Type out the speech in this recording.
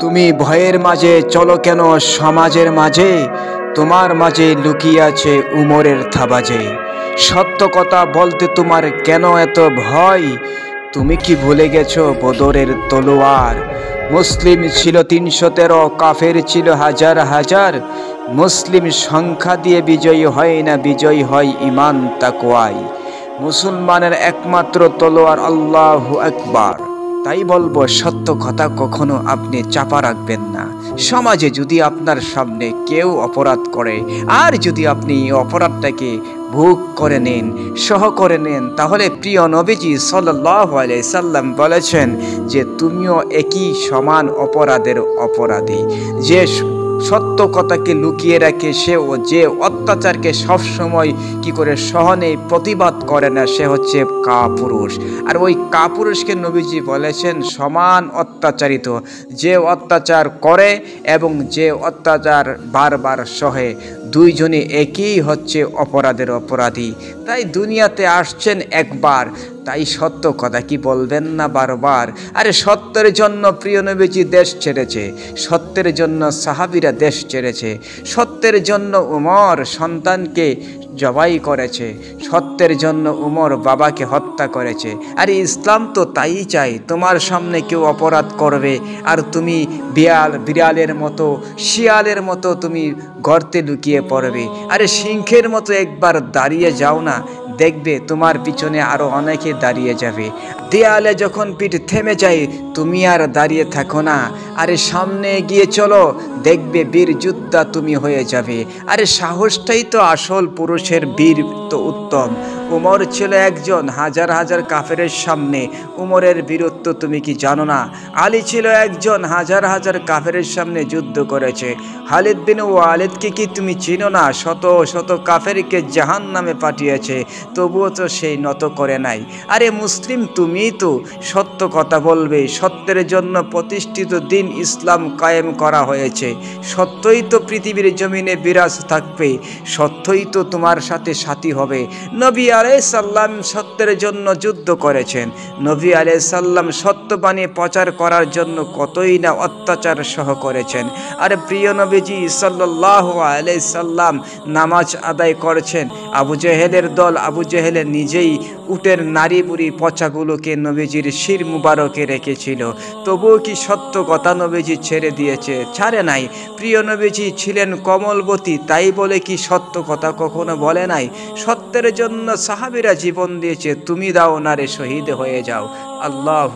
তুমি ভয়ের মাঝে চলো কেন সমাজের মাঝে, তোমার মাঝে লুকিয়ে আছে উমরের থাবাজে। সত্য কথা বলতে তোমার কেন এত ভয়, তুমি কি ভুলে গেছো বদরের তলোয়ার? মুসলিম ছিল ৩১৩, কাফের ছিল হাজার হাজার। মুসলিম সংখ্যা দিয়ে বিজয়ী হয় না, বিজয়ী হয় ইমান তাকওয়ায়। মুসলমানের একমাত্র তলোয়ার আল্লাহু আকবার। তাই বলবো, সত্য কথা কখনো আপনি চাপা রাখবেন না। সমাজে যদি আপনার সামনে কেউ অপরাধ করে, আর যদি আপনি এই অপরাধটাকে ভোগ করে নেন, সহ করে নেন, তাহলে প্রিয় নবীজি সাল্লাল্লাহু আলাইহি সাল্লাম বলেছেন যে তুমিও একই সমান অপরাধের অপরাধী। যে সত্য কথাকে লুকিয়ে রাখে, যে অত্যাচারকে সবসময় কি করে সহনে প্রতিবাদ করে না, সে হচ্ছে কাপুরুষ। আর ওই কাপুরুষকে নবীজি বলেছেন সমান অত্যাচারিত। যে অত্যাচার করে এবং যে অত্যাচার বারবার সহে, দুইজনে একই হচ্ছে অপরাধের অপরাধী। তাই দুনিয়াতে আসছেন একবার, তাই সত্য কথা কি বলবেন না বারবার? আরে সত্যের জন্য প্রিয় নবীজি দেশ ছেড়েছে, সত্যের জন্য সাহাবীরা দেশ ছেড়েছে, সত্যের জন্য উমর সন্তানকে জবাই করেছে, সত্যের জন্য উমর বাবাকে হত্যা করেছে। আরে ইসলাম তো তাই চাই, তোমার সামনে কেউ অপরাধ করবে আর তুমি বিড়ালের মতো, শিয়ালের মতো তুমি গর্তে লুকিয়ে পড়বে। আরে সিংহের মতো একবার দাঁড়িয়ে যাও না, দেখবে তোমার পিছনে আরো অনেকে দাঁড়িয়ে যাবে। দেয়ালে যখন পিঠ থেমে যায়, তুমি আর দাঁড়িয়ে থাকো না, আরে সামনে এগিয়ে চলো, দেখবে বীর যোদ্ধা তুমি হয়ে যাবে। আরে সাহসটাই তো আসল পুরুষের, বীর তো উত্তম। উমর ছিল একজন, হাজার হাজার কাফেরের সামনে উমরের বীরত্ব তুমি কি জানো না? আলী ছিল একজন, হাজার হাজার কাফেরের সামনে যুদ্ধ করেছে। খালিদ বিন ওয়ালিদকে কি তুমি চিনো না? শত শত কাফেরকে জাহান্নামে পাঠিয়েছে, তবুও তো সেই নত করে নাই। আরে মুসলিম তুমি তো সত্য কথা বলবে, সত্যের জন্য প্রতিষ্ঠিত দিন ইসলাম কায়েম করা হয়েছে। সত্যই তো পৃথিবীর জমিনে বিরাজ থাকবে, সত্যই তো তোমার সাথে সাথী হবে। নবী আলাইহিস সালাম সত্যের জন্য যুদ্ধ করেছেন, নবী আলাইহিস সালাম সত্যবাণী প্রচার করার জন্য কতই না অত্যাচার সহ করেছেন। আর প্রিয় নবীজি সাল্লাল্লাহু আলাইহি সাল্লাম নামাজ আদায় করেছেন, আবু জেহেলের দল, আবু জেহেলের নিজেই উটের নারী বুড়ি পচাগুলোকে নবীজির শির মুবারকে রেখেছিল, তবুও কি সত্য কথা নবীজি ছেড়ে দিয়েছে? ছাড়ে নাই। প্রিয় নবীজি ছিলেন কমলবতী, তাই বলে কি সত্য কথা কখনো বলে নাই? সত্যের জন্য সাহাবীরা জীবন দিয়েছে, তুমি দাও না রে, শহীদ হয়ে যাও। আল্লাহ।